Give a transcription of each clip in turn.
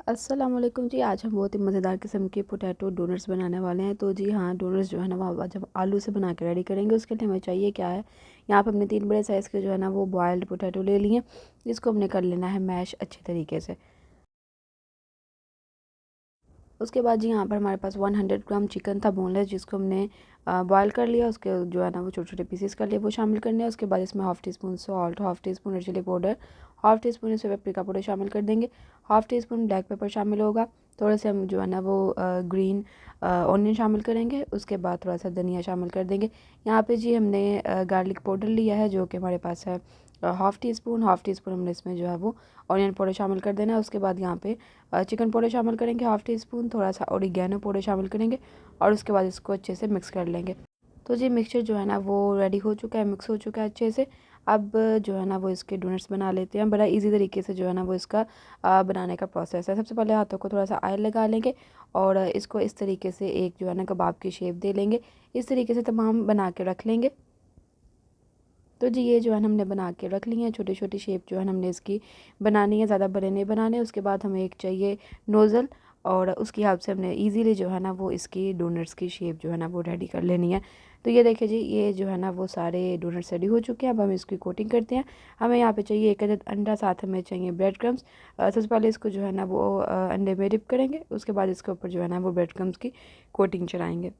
अस्सलाम वालेकुम जी। आज हम बहुत ही मज़ेदार किस्म के पोटैटो डोनट्स बनाने वाले हैं। तो जी हाँ, डोनट्स जो है ना वो आज हम आलू से बना के रेडी करेंगे। उसके लिए हमें चाहिए क्या है, यहाँ पे हमने 3 बड़े साइज़ के जो है ना वो बॉयल्ड पोटैटो ले लिए, जिसको हमने कर लेना है मैश अच्छे तरीके से। उसके बाद जी यहाँ पर हमारे पास 100 ग्राम चिकन था बोनलेस, जिसको हमने बॉयल कर लिया। उसके जो है ना वो छोटे छोटे पीसेस कर लिए, वो शामिल करने हैं। उसके बाद इसमें half teaspoon salt, half teaspoon red chilli powder, half teaspoon इसमें पेपरिका पाउडर शामिल कर देंगे। Half teaspoon black pepper शामिल होगा। थोड़े से हम जो है ना वो ग्रीन ऑनियन शामिल करेंगे। उसके बाद थोड़ा सा धनिया शामिल कर देंगे। यहाँ पे जी हमने गार्लिक पाउडर लिया है, जो कि हमारे पास है हाफ़ टी स्पून हमने इसमें जो है वो ऑनियन पाउडर शामिल कर देना है। उसके बाद यहाँ पे चिकन पाउडर शामिल करेंगे हाफ़ टी स्पून, थोड़ा सा ओरिगैनो पाउडर शामिल करेंगे और उसके बाद इसको अच्छे से मिक्स कर लेंगे। तो जी मिक्सचर जो है ना वो रेडी हो चुका है, मिक्स हो चुका है अच्छे से। अब जो है ना वो इसके डोनट्स बना लेते हैं। बड़ा इजी तरीके से जो है ना वो इसका बनाने का प्रोसेस है। सबसे पहले हाथों को थोड़ा सा ऑयल लगा लेंगे और इसको इस तरीके से एक जो है ना कबाब की शेप दे लेंगे। इस तरीके से तमाम बना के रख लेंगे। तो जी ये जो है हमने बना के रख ली है, छोटी छोटी शेप जो है हमने इसकी बनानी है, ज़्यादा बड़े नहीं बनाने। उसके बाद हमें एक चाहिए नोज़ल, और उसकी हेल्प से हमने इजीली जो है ना वो इसकी डोनट्स की शेप जो है ना वो रेडी कर लेनी है। तो ये देखिए जी, ये जो है ना वो सारे डोनट्स रेडी हो चुके हैं। अब हम इसकी कोटिंग करते हैं। हमें यहाँ पे चाहिए 1 अदद अंडा, साथ हमें चाहिए ब्रेड क्रम्स। सबसे पहले इसको जो है ना वो अंडे में डिप करेंगे। उसके बाद इसके ऊपर जो है ना वो ब्रेड क्रम्स की कोटिंग चढ़ाएँगे।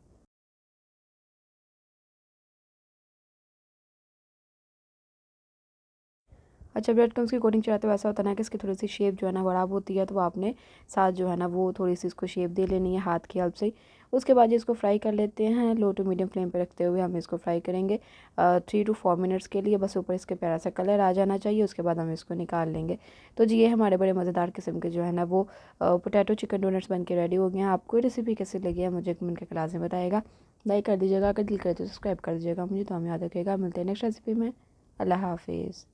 अच्छा, ब्रेड क्रम्स की कोटिंग चढ़ाते हुए ऐसा होता है ना कि इसकी थोड़ी-सी शेप जो है ना ख़राब होती है, तो आपने साथ जो है ना वो थोड़ी-सी इसको शेप दे लेनी है हाथ की हेल्प से। उसके बाद इसको फ्राई कर लेते हैं। लो टू मीडियम फ्लेम पे रखते हुए हम इसको फ्राई करेंगे 3 टू 4 मिनट्स के लिए। बस ऊपर इसके प्यारा सा कलर आ जाना चाहिए। उसके बाद हम इसको निकाल लेंगे। तो जी ये हमारे बड़े मज़ेदार किस्म के जो है ना वो पोटैटो चिकन डोनट्स बन के रेडी हो गए हैं। आपको ये रेसिपी कैसी लगी है मुझे कमेंट करके लाज़िम बताइएगा। लाइक कर दीजिएगा, अगर दिल करे तो सब्सक्राइब कर दीजिएगा। मुझे तो हम याद रखिएगा। मिलते हैं नेक्स्ट रेसिपी में। अल्लाह हाफ़िज़।